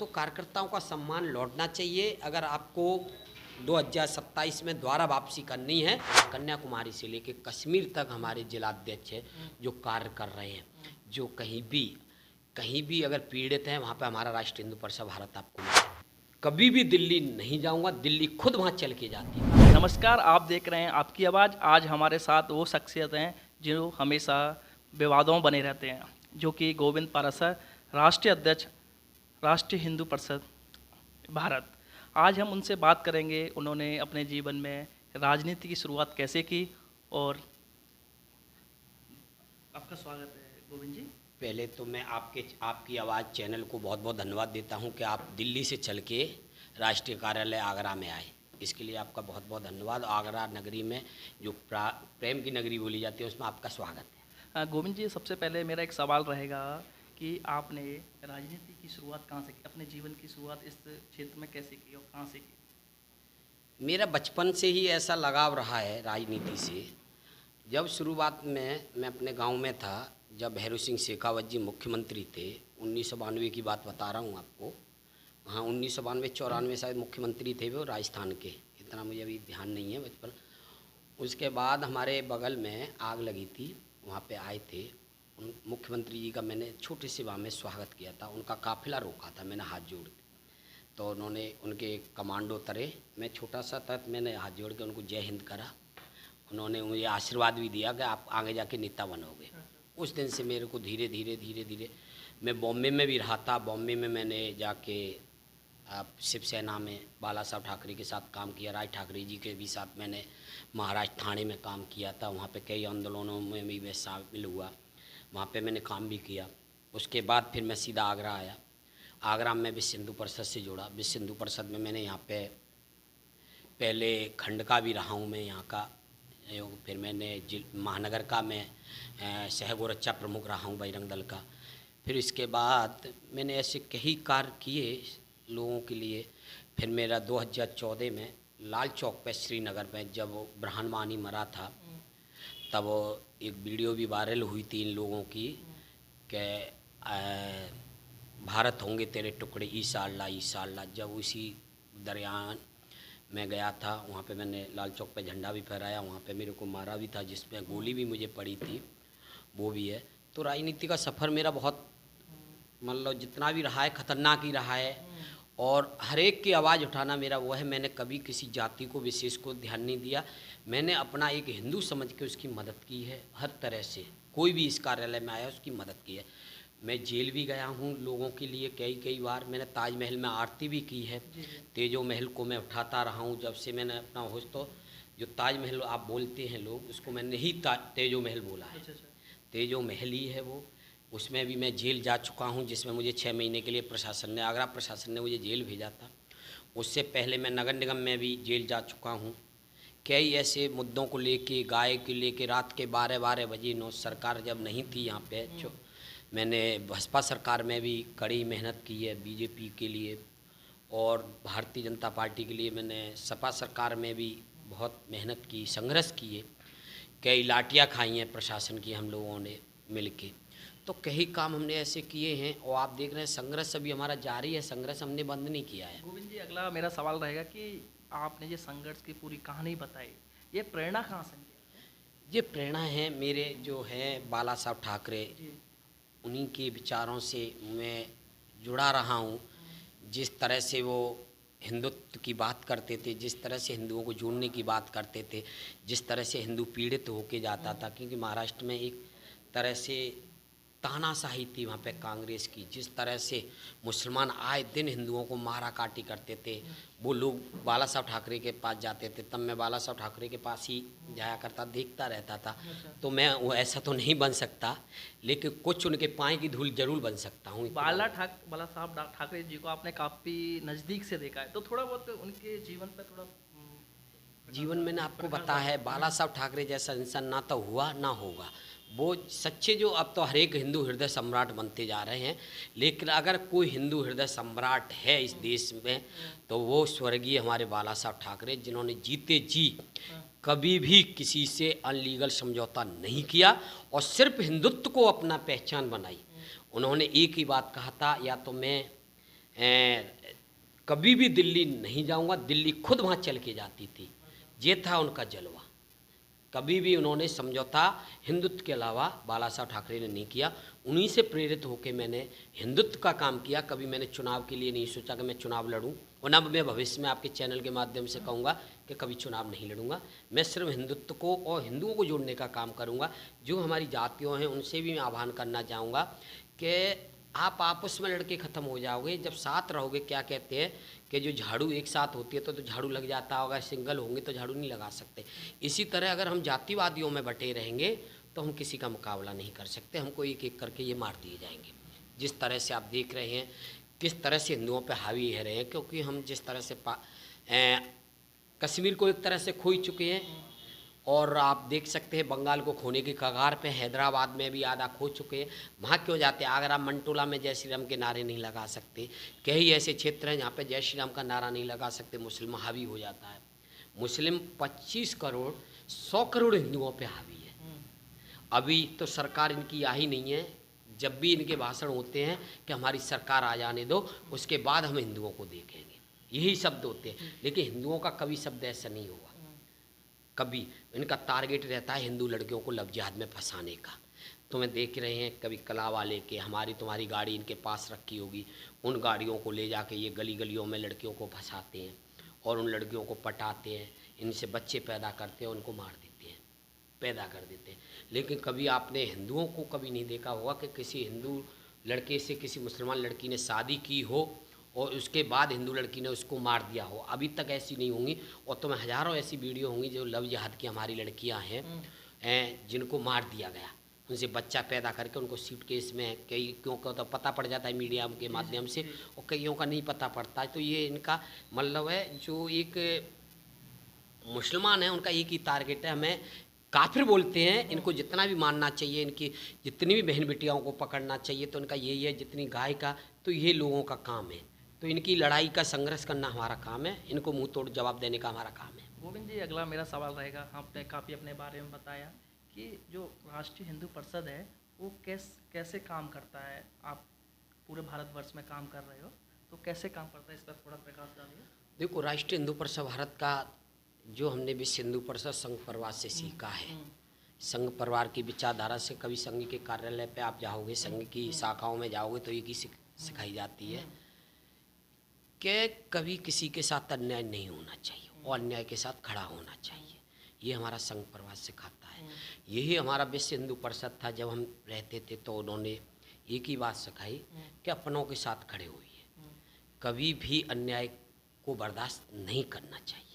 तो कार्यकर्ताओं का सम्मान लौटना चाहिए। अगर आपको 2027 में दोबारा वापसी करनी है, कन्याकुमारी से लेकर कश्मीर तक हमारे जिलाध्यक्ष हैं जो कार्य कर रहे हैं, जो कहीं भी अगर पीड़ित हैं वहाँ पे हमारा राष्ट्रीय हिंदू परिषद भारत आपको मिलेगा। कभी भी दिल्ली नहीं जाऊँगा, दिल्ली खुद वहाँ चल के जाती है। नमस्कार, आप देख रहे हैं आपकी आवाज़। आज हमारे साथ वो शख्सियत हैं जो हमेशा विवादों में बने रहते हैं, जो कि गोविंद पारासर, राष्ट्रीय अध्यक्ष राष्ट्रीय हिंदू परिषद भारत। आज हम उनसे बात करेंगे, उन्होंने अपने जीवन में राजनीति की शुरुआत कैसे की। और आपका स्वागत है गोविंद जी। पहले तो मैं आपकी आवाज़ चैनल को बहुत बहुत धन्यवाद देता हूं कि आप दिल्ली से चल के राष्ट्रीय कार्यालय आगरा में आए, इसके लिए आपका बहुत बहुत धन्यवाद। आगरा नगरी में जो प्रेम की नगरी बोली जाती है उसमें आपका स्वागत है। गोविंद जी, सबसे पहले मेरा एक सवाल रहेगा कि आपने राजनीति की शुरुआत कहाँ से की, अपने जीवन की शुरुआत इस क्षेत्र में कैसे की और कहाँ से की? मेरा बचपन से ही ऐसा लगाव रहा है राजनीति से। जब शुरुआत में मैं अपने गांव में था, जब भैरू सिंह शेखावत जी मुख्यमंत्री थे, 1992 की बात बता रहा हूं आपको। हाँ, 1992-94 शायद मुख्यमंत्री थे वो राजस्थान के, इतना मुझे अभी ध्यान नहीं है बचपन। उसके बाद हमारे बगल में आग लगी थी, वहाँ पे आए थे मुख्यमंत्री जी का। मैंने छोटे से वहाँ में स्वागत किया था, उनका काफिला रोका था मैंने हाथ जोड़ के। तो उन्होंने, उनके कमांडो उतरे, मैं छोटा सा था, मैंने हाथ जोड़ के उनको जय हिंद करा। उन्होंने मुझे आशीर्वाद भी दिया कि आप आगे जाके नेता बनोगे। उस दिन से मेरे को धीरे धीरे मैं बॉम्बे में भी रहा था। बॉम्बे में मैंने जाके शिवसेना में बाला साहब ठाकरे के साथ काम किया। राज ठाकरे जी के भी साथ मैंने महाराष्ट्र थाने में काम किया था। वहाँ पे कई आंदोलनों में भी मैं शामिल हुआ, वहाँ पे मैंने काम भी किया। उसके बाद फिर मैं सीधा आगरा आया। आगरा में विश्व हिंदू परिषद से जुड़ा। विश्व हिंदू परिषद में मैंने यहाँ पे पहले खंड का भी रहा हूँ मैं यहाँ का, फिर मैंने महानगर का मैं सह गोरक्षा प्रमुख रहा हूँ बजरंग दल का। फिर इसके बाद मैंने ऐसे कई कार्य किए लोगों के लिए। फिर मेरा 2014 में लाल चौक पे श्रीनगर में जब ब्रहण मानी मरा था, तब एक वीडियो भी वायरल हुई थी इन लोगों की कि भारत होंगे तेरे टुकड़े ईसा अल्लाह। जब उसी दरमियान मैं गया था, वहाँ पे मैंने लाल चौक पे झंडा भी फहराया। वहाँ पे मेरे को मारा भी था, जिसमें गोली भी मुझे पड़ी थी, वो भी है। तो राजनीति का सफ़र मेरा बहुत, मतलब जितना भी रहा है ख़तरनाक ही रहा है। और हर एक की आवाज़ उठाना मेरा वो है। मैंने कभी किसी जाति को विशेष को ध्यान नहीं दिया। मैंने अपना एक हिंदू समझ के उसकी मदद की है हर तरह से। कोई भी इस कार्यालय में आया उसकी मदद की है। मैं जेल भी गया हूँ लोगों के लिए कई बार। मैंने ताजमहल में आरती भी की है। तेजो महल को मैं उठाता रहा हूँ जब से मैंने अपना होश। तो जो ताजमहल आप बोलते हैं लोग, उसको मैंने ही तेजो महल बोला है। तेजो महल ही है वो। उसमें भी मैं जेल जा चुका हूँ, जिसमें मुझे 6 महीने के लिए आगरा प्रशासन ने मुझे जेल भेजा था। उससे पहले मैं नगर निगम में भी जेल जा चुका हूँ। कई ऐसे मुद्दों को लेके, गाय को लेके, रात के 12 बजे सरकार जब नहीं थी यहाँ पे, मैंने बसपा सरकार में भी कड़ी मेहनत की है बीजेपी के लिए, और भारतीय जनता पार्टी के लिए मैंने सपा सरकार में भी बहुत मेहनत की, संघर्ष किए। कई लाठियाँ खाई हैं प्रशासन की हम लोगों ने मिलके। तो कई काम हमने ऐसे किए हैं, और आप देख रहे हैं संघर्ष अभी हमारा जारी है। संघर्ष हमने बंद नहीं किया है। गोविंद जी, अगला मेरा सवाल रहेगा कि आपने ये संघर्ष की पूरी कहानी बताई, ये प्रेरणा कहाँ से मिली? ये प्रेरणा है मेरे जो हैं बाला साहब ठाकरे, उन्हीं के विचारों से मैं जुड़ा रहा हूँ। जिस तरह से वो हिंदुत्व की बात करते थे, जिस तरह से हिंदुओं को जोड़ने की बात करते थे, जिस तरह से हिंदू पीड़ित होके जाता था, क्योंकि महाराष्ट्र में एक तरह से तानाशाही थी वहाँ पे कांग्रेस की। जिस तरह से मुसलमान आए दिन हिंदुओं को मारा काटी करते थे, वो लोग बाला साहब ठाकरे के पास जाते थे। तब मैं बाला साहब ठाकरे के पास ही जाया करता, देखता रहता था। तो मैं वो ऐसा तो नहीं बन सकता, लेकिन कुछ उनके पाँव की धूल जरूर बन सकता हूँ। बाला साहब ठाकरे जी को आपने काफ़ी नज़दीक से देखा है, तो थोड़ा बहुत उनके जीवन पर थोड़ा जीवन मैंने आपको बताया है, बाला साहब ठाकरे जैसा इंसान ना तो हुआ ना होगा। वो सच्चे जो, अब तो हर एक हिंदू हृदय सम्राट बनते जा रहे हैं, लेकिन अगर कोई हिंदू हृदय सम्राट है इस देश में, तो वो स्वर्गीय हमारे बाला साहब ठाकरे, जिन्होंने जीते जी कभी भी किसी से अनलीगल समझौता नहीं किया और सिर्फ हिंदुत्व को अपना पहचान बनाई। उन्होंने एक ही बात कहा था, या तो मैं कभी भी दिल्ली नहीं जाऊंगा, दिल्ली खुद वहाँ चल के जाती थी। ये था उनका जलवा। कभी भी उन्होंने समझौता हिंदुत्व के अलावा बाला साहब ठाकरे ने नहीं किया। उन्हीं से प्रेरित होकर मैंने हिंदुत्व का काम किया। कभी मैंने चुनाव के लिए नहीं सोचा कि मैं चुनाव लड़ूं, और ना मैं भविष्य में आपके चैनल के माध्यम से कहूँगा कि कभी चुनाव नहीं लड़ूंगा। मैं सिर्फ हिंदुत्व को और हिंदुओं को जोड़ने का काम करूँगा। जो हमारी जातियों हैं उनसे भी मैं आह्वान करना चाहूँगा कि आप आपस में लड़के ख़त्म हो जाओगे जब साथ रहोगे। क्या कहते हैं कि जो झाड़ू एक साथ होती है तो झाड़ू लग जाता होगा, सिंगल होंगे तो झाड़ू नहीं लगा सकते। इसी तरह अगर हम जातिवादियों में बटे रहेंगे तो हम किसी का मुकाबला नहीं कर सकते। हमको एक एक करके ये मार दिए जाएंगे। जिस तरह से आप देख रहे हैं किस तरह से हिंदुओं पर हावी है रहे हैं, क्योंकि हम जिस तरह से कश्मीर को एक तरह से खो ही चुके हैं, और आप देख सकते हैं बंगाल को खोने की कगार पे, हैदराबाद में भी आधा खो चुके हैं। वहाँ क्यों जाते हैं? अगर आप मंटोला में जय श्री राम के नारे नहीं लगा सकते, कई ऐसे क्षेत्र हैं जहाँ पे जय श्री राम का नारा नहीं लगा सकते, मुस्लिम हावी हो जाता है। मुस्लिम 25 करोड़ 100 करोड़ हिंदुओं पे हावी है। अभी तो सरकार इनकी आ ही नहीं है। जब भी इनके भाषण होते हैं कि हमारी सरकार आ जाने दो, उसके बाद हम हिंदुओं को देखेंगे, यही शब्द होते हैं। लेकिन हिंदुओं का कभी शब्द ऐसा नहीं होगा। कभी इनका टारगेट रहता है हिंदू लड़कियों को लव जिहाद में फंसाने का। तो मैं देख रहे हैं कभी कला वाले के हमारी तुम्हारी गाड़ी इनके पास रखी होगी, उन गाड़ियों को ले जाके ये गली गलियों में लड़कियों को फंसाते हैं और उन लड़कियों को पटाते हैं, इनसे बच्चे पैदा करते हैं, उनको मार देते हैं, पैदा कर देते हैं। लेकिन कभी आपने हिंदुओं को कभी नहीं देखा होगा कि किसी हिंदू लड़के से किसी मुसलमान लड़की ने शादी की हो और उसके बाद हिंदू लड़की ने उसको मार दिया हो। अभी तक ऐसी नहीं होंगी। और तो मैं हज़ारों ऐसी वीडियो होंगी जो लव जिहाद की हमारी लड़कियां हैं जिनको मार दिया गया, उनसे बच्चा पैदा करके उनको सूटकेस में, कई क्यों तो पता पड़ जाता है मीडिया के माध्यम से, और कईयों का नहीं पता पड़ता है। तो ये इनका मतलब है, जो एक मुसलमान है उनका एक ही टारगेट है, हमें काफिर बोलते हैं। इनको जितना भी मानना चाहिए, इनकी जितनी भी बहन बेटियों को पकड़ना चाहिए, तो इनका यही है। जितनी गाय का, तो ये लोगों का काम है। तो इनकी लड़ाई का संघर्ष करना हमारा काम है, इनको मुंह तोड़ जवाब देने का हमारा काम है। गोविंद जी, अगला मेरा सवाल रहेगा, आपने काफ़ी अपने बारे में बताया कि जो राष्ट्रीय हिंदू परिषद है वो कैसे काम करता है। आप पूरे भारतवर्ष में काम कर रहे हो, तो कैसे काम करता है, इस पर थोड़ा प्रकाश डालिए। देखो, राष्ट्रीय हिंदू परिषद भारत का जो हमने विश्व हिंदू परिषद संघ परिवार से सीखा है, संघ परिवार की विचारधारा से। कभी संघ के कार्यालय पे आप जाओगे, संघ की शाखाओं में जाओगे तो एक ही सिखाई जाती है कि कभी किसी के साथ अन्याय नहीं होना चाहिए और अन्याय के साथ खड़ा होना चाहिए। ये हमारा संघ परिवार सिखाता है। यही हमारा विश्व हिंदू परिषद था। जब हम रहते थे तो उन्होंने एक ही बात सिखाई कि अपनों के साथ खड़े होइए, कभी भी अन्याय को बर्दाश्त नहीं करना चाहिए,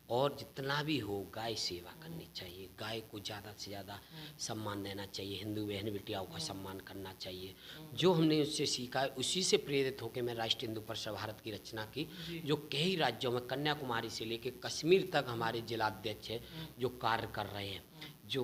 और जितना भी हो गाय सेवा करनी चाहिए, गाय को ज़्यादा से ज़्यादा सम्मान देना चाहिए, हिंदू बहन बेटियों का सम्मान करना चाहिए। जो हमने उससे सीखा है उसी से प्रेरित होकर मैं राष्ट्रीय हिंदू परिषद भारत की रचना की, जो कई राज्यों में कन्याकुमारी से लेकर कश्मीर तक हमारे जिलाध्यक्ष हैं जो कार्य कर रहे हैं। जो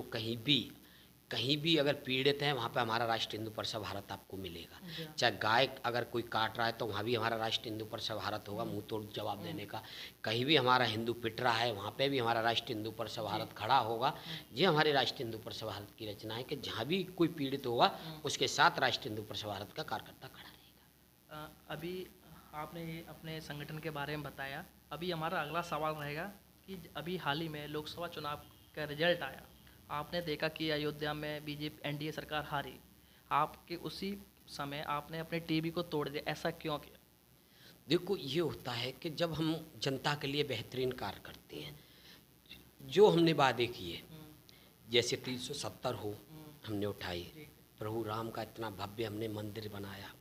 कहीं भी अगर पीड़ित हैं वहाँ पे हमारा राष्ट्रीय हिंदू परिषद भारत आपको मिलेगा। चाहे गाय अगर कोई काट रहा है तो वहाँ भी हमारा राष्ट्रीय हिंदू परिषद भारत होगा मुंह तोड़ जवाब देने का। कहीं भी हमारा हिंदू पिट रहा है वहाँ पे भी हमारा राष्ट्रीय हिंदू परिषद भारत खड़ा होगा। ये हमारे राष्ट्रीय हिंदू परिषद भारत की रचना है कि जहाँ भी कोई पीड़ित होगा उसके साथ राष्ट्रीय हिंदू परिषद भारत का कार्यकर्ता खड़ा रहेगा। अभी आपने अपने संगठन के बारे में बताया, अभी हमारा अगला सवाल रहेगा कि अभी हाल ही में लोकसभा चुनाव का रिजल्ट आया, आपने देखा कि अयोध्या में बीजेपी एनडीए सरकार हारी। आपके उसी समय आपने अपने टीवी को तोड़ दिया, ऐसा क्यों किया? देखो, ये होता है कि जब हम जनता के लिए बेहतरीन कार्य करते हैं, जो हमने वादे किए, जैसे 370 हो हमने उठाई, प्रभु राम का इतना भव्य हमने मंदिर बनाया,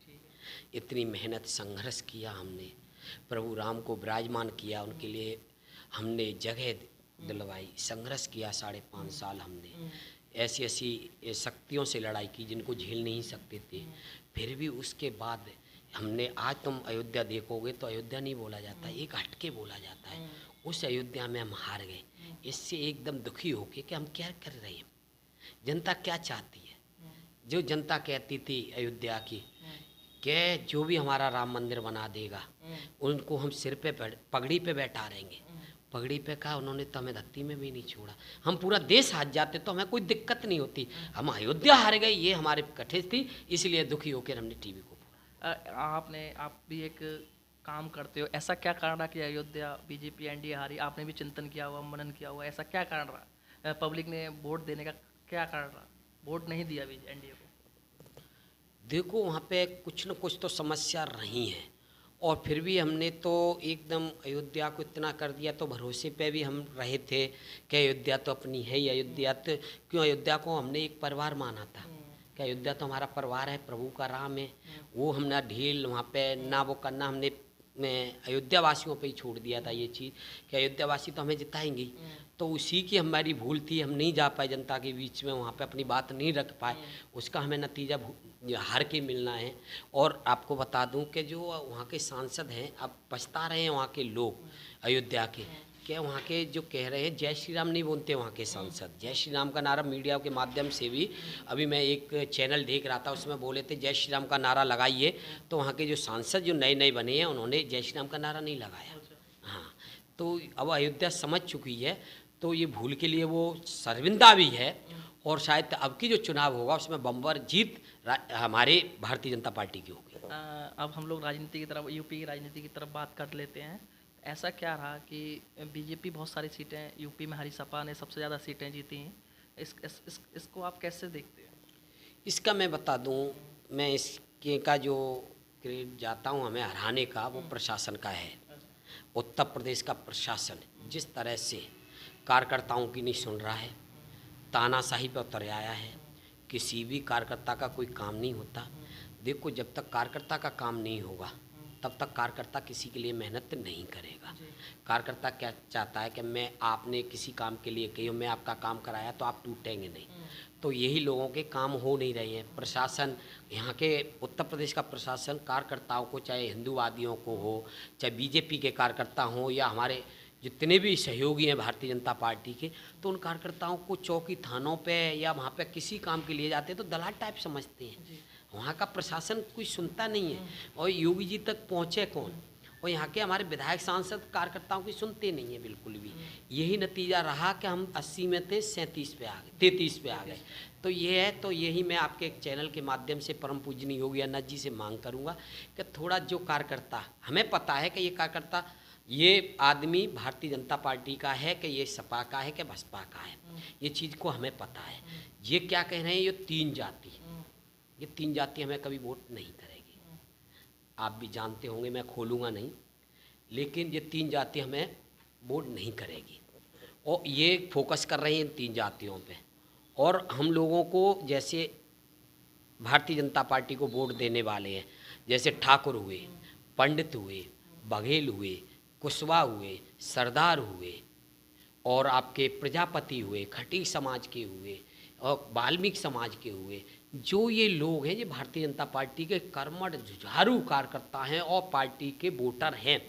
इतनी मेहनत संघर्ष किया हमने, प्रभु राम को विराजमान किया, उनके लिए हमने जगह दिलवाई, संघर्ष किया 5.5 साल हमने। ऐसी ऐसी शक्तियों से लड़ाई की जिनको झेल नहीं सकते थे। फिर भी उसके बाद हमने, आज तुम अयोध्या देखोगे तो अयोध्या नहीं बोला जाता, एक हटके बोला जाता है। उस अयोध्या में हम हार गए। इससे एकदम दुखी होके कि हम क्या कर रहे हैं, जनता क्या चाहती है। जो जनता कहती थी अयोध्या की कि जो भी हमारा राम मंदिर बना देगा उनको हम सिर पे पगड़ी पे बैठा रहेंगे। पगड़ी पे कहा उन्होंने तो हमें धरती में भी नहीं छोड़ा। हम पूरा देश हार जाते तो हमें कोई दिक्कत नहीं होती, हम अयोध्या हार गए, ये हमारे कठिन थी, इसलिए दुखी होकर हमने टीवी को फोड़ा। आप भी एक काम करते हो, ऐसा क्या कारण रहा कि अयोध्या बीजेपी एनडीए हारी? आपने भी चिंतन किया हुआ, मनन किया हुआ, ऐसा क्या कारण रहा? पब्लिक ने वोट देने का क्या कारण रहा? वोट नहीं दिया भी एनडीए को। देखो वहाँ पे कुछ न कुछ तो समस्या रही है, और फिर भी हमने तो एकदम अयोध्या को इतना कर दिया, तो भरोसे पे भी हम रहे थे कि अयोध्या तो अपनी है ही। अयोध्या तो क्यों, अयोध्या को हमने एक परिवार माना था कि अयोध्या तो हमारा परिवार है, प्रभु का राम है। वो हमने ढील वहाँ पे ना वो करना, हमने अयोध्या वासियों पे ही छोड़ दिया था ये चीज़ कि अयोध्या वासी तो हमें जिताएंगे ही। तो उसी की हमारी भूल थी, हम नहीं जा पाए जनता के बीच में, वहाँ पे अपनी बात नहीं रख पाए। उसका हमें नतीजा हार के मिलना है। और आपको बता दूं कि जो वहाँ के सांसद हैं, अब पछता रहे हैं वहाँ के लोग अयोध्या के, क्या वहाँ के जो कह रहे हैं जय श्री राम नहीं बोलते वहाँ के सांसद। जय श्री राम का नारा मीडिया के माध्यम से भी, अभी मैं एक चैनल देख रहा था उसमें बोले थे जय श्री राम का नारा लगाइए, तो वहाँ के जो सांसद जो नए नए बने हैं उन्होंने जय श्री राम का नारा नहीं लगाया। हाँ, तो अब अयोध्या समझ चुकी है, तो ये भूल के लिए वो शर्मिंदा भी है। और शायद अब की जो चुनाव होगा उसमें बम्पर जीत हमारे भारतीय जनता पार्टी की होगी। अब हम लोग राजनीति की तरफ, यूपी की राजनीति की तरफ बात कर लेते हैं। ऐसा क्या रहा कि बीजेपी बहुत सारी सीटें यूपी में हारी, सपा ने सबसे ज़्यादा सीटें जीती हैं। इसको आप कैसे देखते हैं? इसका मैं बता दूं, मैं इसके का जो क्रेडिट जाता हूं हमें हराने का, वो प्रशासन का है। उत्तर प्रदेश का प्रशासन जिस तरह से कार्यकर्ताओं की नहीं सुन रहा है, तानाशाही पर उतर आया है, किसी भी कार्यकर्ता का कोई काम नहीं होता। देखो जब तक कार्यकर्ता का काम नहीं होगा तब तक कार्यकर्ता किसी के लिए मेहनत नहीं करेगा। कार्यकर्ता क्या चाहता है कि मैं, आपने किसी काम के लिए कही, मैं आपका काम कराया तो आप टूटेंगे नहीं। तो यही लोगों के काम हो नहीं रहे हैं। प्रशासन, यहाँ के उत्तर प्रदेश का प्रशासन कार्यकर्ताओं को, चाहे हिंदूवादियों को हो, चाहे बीजेपी के कार्यकर्ता हों या हमारे जितने भी सहयोगी हैं भारतीय जनता पार्टी के, तो उन कार्यकर्ताओं को चौकी थानों पे या वहाँ पे किसी काम के लिए जाते हैं तो दलाल टाइप समझते हैं। वहाँ का प्रशासन कोई सुनता नहीं है। और योगी जी तक पहुँचे कौन? और यहाँ के हमारे विधायक सांसद कार्यकर्ताओं की सुनते नहीं है बिल्कुल भी। यही नतीजा रहा कि हम 80 में थे 37 पे आ गए, 33 पे आ गए। तो ये है, तो यही मैं आपके एक चैनल के माध्यम से परम पूजनीय योगी आदित्यनाथ जी से मांग करूँगा कि थोड़ा जो कार्यकर्ता, हमें पता है कि ये कार्यकर्ता, ये आदमी भारतीय जनता पार्टी का है कि ये सपा का है कि बसपा का है, ये चीज़ को हमें पता है। ये क्या कह रहे हैं, ये तीन जाति हमें कभी वोट नहीं करेगी। आप भी जानते होंगे, मैं खोलूँगा नहीं, लेकिन ये तीन जाति हमें वोट नहीं करेगी। और ये फोकस कर रहे हैं इन तीन जातियों पे। और हम लोगों को, जैसे भारतीय जनता पार्टी को वोट देने वाले हैं, जैसे ठाकुर हुए, पंडित हुए, बघेल हुए, कुशवाहा हुए, सरदार हुए, और आपके प्रजापति हुए, खटीक समाज के हुए और वाल्मीकि समाज के हुए, जो ये लोग हैं, ये भारतीय जनता पार्टी के कर्मठ जुझारू कार्यकर्ता हैं और पार्टी के वोटर हैं।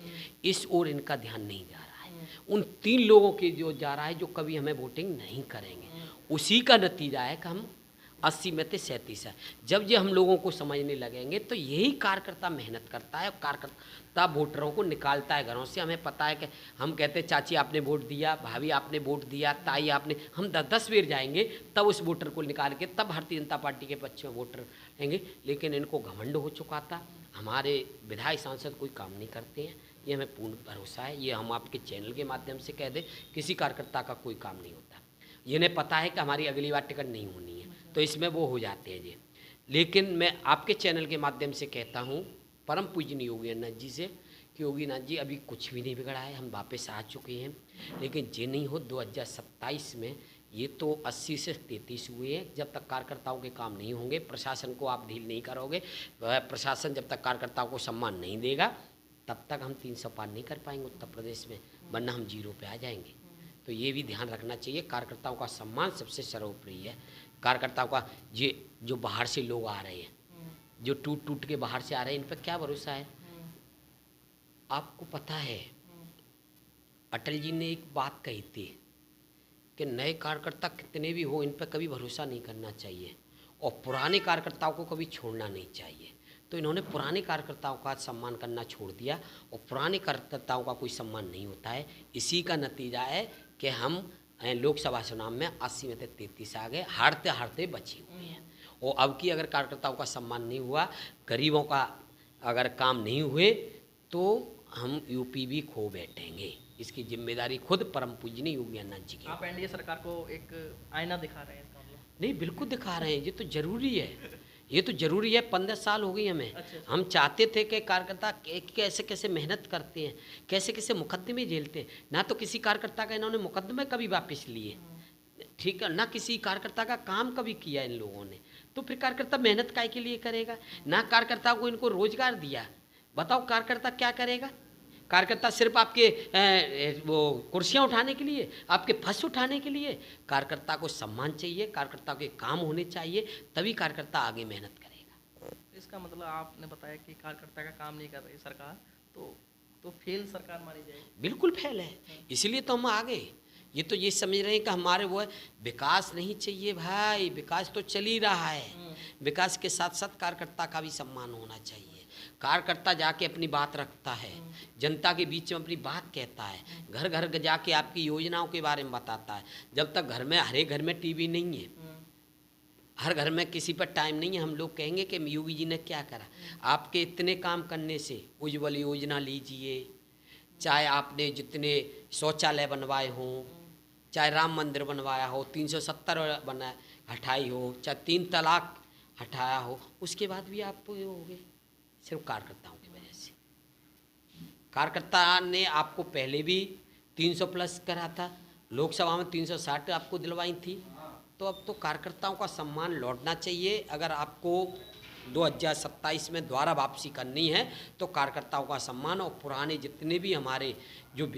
इस ओर इनका ध्यान नहीं जा रहा है। उन तीन लोगों के जो जा रहा है जो कभी हमें वोटिंग नहीं करेंगे, उसी का नतीजा है कि हम 80 में से 37 है। जब ये हम लोगों को समझने लगेंगे तो यही कार्यकर्ता मेहनत करता है और कार्यकर्ता वोटरों को निकालता है घरों से। हमें पता है कि हम कहते हैं चाची आपने वोट दिया, भाभी आपने वोट दिया, ताई आपने, हम 10-10 बेर जाएंगे तब उस वोटर को निकाल के तब भारतीय जनता पार्टी के पक्ष में वोटर लेंगे। लेकिन इनको घमंड हो चुका था। हमारे विधायक सांसद कोई काम नहीं करते हैं, ये हमें पूर्ण भरोसा है। ये हम आपके चैनल के माध्यम से कह दें, किसी कार्यकर्ता का कोई काम नहीं होता। इन्हें पता है कि हमारी अगली बार टिकट नहीं होनी है, तो इसमें वो हो जाते हैं जी। लेकिन मैं आपके चैनल के माध्यम से कहता हूँ परम पूजनीय योगी आदित्यनाथ जी से कि योगी नाथ जी अभी कुछ भी नहीं बिगड़ा है, हम वापस आ चुके हैं। लेकिन ये नहीं हो 2027 में, ये तो 80 से 33 हुए हैं। जब तक कार्यकर्ताओं के काम नहीं होंगे, प्रशासन को आप ढील नहीं करोगे, प्रशासन जब तक कार्यकर्ताओं को सम्मान नहीं देगा, तब तक हम 300 पार नहीं कर पाएंगे उत्तर प्रदेश में, वरना हम 0 पे आ जाएंगे। तो ये भी ध्यान रखना चाहिए। कार्यकर्ताओं का सम्मान सबसे सर्वोपरि है। कार्यकर्ताओं का, ये जो बाहर से लोग आ रहे हैं, जो टूट टूट के बाहर से आ रहे हैं, इन पर क्या भरोसा है? आपको पता है अटल जी ने एक बात कही थी कि नए कार्यकर्ता कितने भी हो, इन पर कभी भरोसा नहीं करना चाहिए और पुराने कार्यकर्ताओं को कभी छोड़ना नहीं चाहिए। तो इन्होंने पुराने कार्यकर्ताओं का सम्मान करना छोड़ दिया और पुराने कार्यकर्ताओं का कोई सम्मान नहीं होता है। इसी का नतीजा है कि हम लोकसभा चुनाव में 80 में से 33 आ गए, हारते हारते बचे हुए हैं। और अब की अगर कार्यकर्ताओं का सम्मान नहीं हुआ, गरीबों का अगर काम नहीं हुए तो हम यूपी भी खो बैठेंगे। इसकी जिम्मेदारी खुद परम पूजनीय योगी आदित्यनाथ जी की। आप एनडीए सरकार को एक आईना दिखा रहे हैं इसका मतलब। नहीं, बिल्कुल दिखा रहे हैं, ये तो जरूरी है, ये तो जरूरी है। 15 साल हो गई हमें। अच्छा। हम चाहते थे कि कार्यकर्ता कैसे कैसे मेहनत करते हैं, कैसे कैसे मुकदमे झेलते हैं। ना तो किसी कार्यकर्ता का इन्होंने मुकदमे कभी वापस लिए, ठीक है, ना किसी कार्यकर्ता का काम कभी किया इन लोगों ने। तो फिर कार्यकर्ता मेहनत काय के लिए करेगा? ना कार्यकर्ता को इनको रोजगार दिया। बताओ कार्यकर्ता क्या करेगा? कार्यकर्ता सिर्फ आपके वो कुर्सियां उठाने के लिए, आपके फंस उठाने के लिए? कार्यकर्ता को सम्मान चाहिए, कार्यकर्ता के काम होने चाहिए, तभी कार्यकर्ता आगे मेहनत करेगा। इसका मतलब आपने बताया कि कार्यकर्ता का काम नहीं कर रही सरकार, तो फेल सरकार मानी जाएगी। बिल्कुल फेल है, इसलिए तो हम आ गए। ये तो ये समझ रहे हैं कि हमारे वो है, विकास नहीं चाहिए भाई, विकास तो चल ही रहा है। विकास के साथ साथ कार्यकर्ता का भी सम्मान होना चाहिए। कार्यकर्ता जाके अपनी बात रखता है, जनता के बीच में अपनी बात कहता है, घर घर जाके आपकी योजनाओं के बारे में बताता है। जब तक घर में, हर एक घर में टीवी नहीं है, हर घर में किसी पर टाइम नहीं है, हम लोग कहेंगे कि योगी जी ने क्या करा। आपके इतने काम करने से, उज्ज्वल योजना लीजिए, चाहे आपने जितने शौचालय बनवाए हों, चाहे राम मंदिर बनवाया हो, 370 बना हटाई हो, चाहे 3 तलाक हटाया हो, उसके बाद भी आप ये हो गए सिर्फ कार्यकर्ताओं की वजह से। कार्यकर्ता ने आपको पहले भी 300 प्लस करा था, लोकसभा में 360 आपको दिलवाई थी। तो अब तो कार्यकर्ताओं का सम्मान लौटना चाहिए। अगर आपको 2027 में दोबारा वापसी करनी है तो कार्यकर्ताओं का सम्मान, और पुराने जितने भी हमारे जो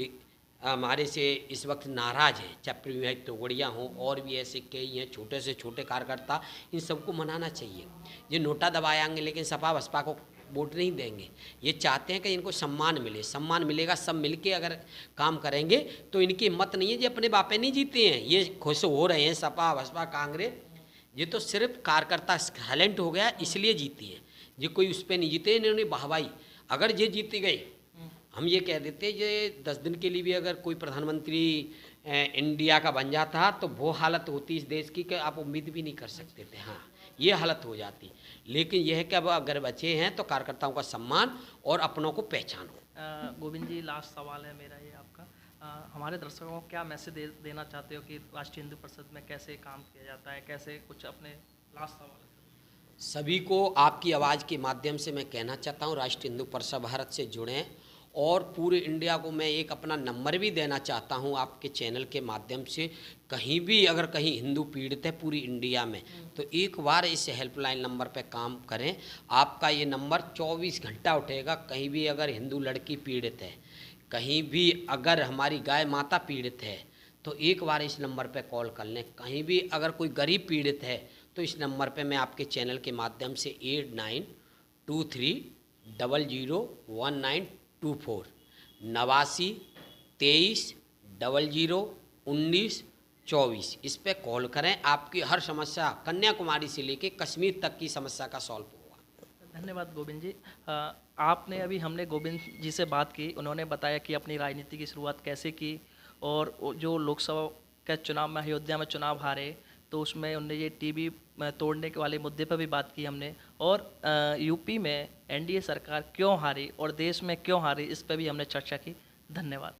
हमारे से इस वक्त नाराज़ हैं, चाहे प्रवीण तोगड़िया हों और भी ऐसे कई हैं छोटे से छोटे कार्यकर्ता, इन सबको मनाना चाहिए। ये नोटा दबाएंगे लेकिन सपा बसपा को वोट नहीं देंगे। ये चाहते हैं कि इनको सम्मान मिले, सम्मान मिलेगा, सब मिलके अगर काम करेंगे तो इनकी हिम्मत नहीं है। ये अपने बापे नहीं जीते हैं, ये खुश हो रहे हैं सपा बसपा कांग्रेस, ये तो सिर्फ कार्यकर्ता साइलेंट हो गया इसलिए जीती है। ये कोई उस पर नहीं जीते, इन्होंने वाहवाही। अगर ये जीत गई, हम ये कह देते ये 10 दिन के लिए भी अगर कोई प्रधानमंत्री इंडिया का बन जाता तो वो हालत होती इस देश की कि आप उम्मीद भी नहीं कर सकते थे। हाँ, ये हालत हो जाती। लेकिन यह है कि अब अगर बचे हैं तो कार्यकर्ताओं का सम्मान और अपनों को पहचानो। गोविंद जी, लास्ट सवाल है मेरा ये आपका, हमारे दर्शकों को क्या मैसेज देना चाहते हो कि राष्ट्रीय हिंदू परिषद में कैसे काम किया जाता है, कैसे कुछ अपने लास्ट सवाल है। सभी को आपकी आवाज़ के माध्यम से मैं कहना चाहता हूँ, राष्ट्रीय हिंदू परिषद भारत से जुड़ें। और पूरे इंडिया को मैं एक अपना नंबर भी देना चाहता हूं आपके चैनल के माध्यम से। कहीं भी अगर कहीं हिंदू पीड़ित है पूरी इंडिया में, तो एक बार इस हेल्पलाइन नंबर पे काम करें। आपका ये नंबर 24 घंटा उठेगा। कहीं भी अगर हिंदू लड़की पीड़ित है, कहीं भी अगर हमारी गाय माता पीड़ित है, तो एक बार इस नंबर पे कॉल कर लें। कहीं भी अगर कोई गरीब पीड़ित है तो इस नंबर पे मैं आपके चैनल के माध्यम से 8923001924 8923001924 इस पे कॉल करें। आपकी हर समस्या कन्याकुमारी से लेके कश्मीर तक की समस्या का सॉल्व होगा। धन्यवाद गोविंद जी। आपने अभी हमने गोविंद जी से बात की, उन्होंने बताया कि अपनी राजनीति की शुरुआत कैसे की, और जो लोकसभा के चुनाव में अयोध्या में चुनाव हारे तो उसमें उन्होंने ये टीवी तोड़ने के वाले मुद्दे पर भी बात की हमने, और यूपी में एनडीए सरकार क्यों हारी और देश में क्यों हारी, इस पर भी हमने चर्चा की। धन्यवाद।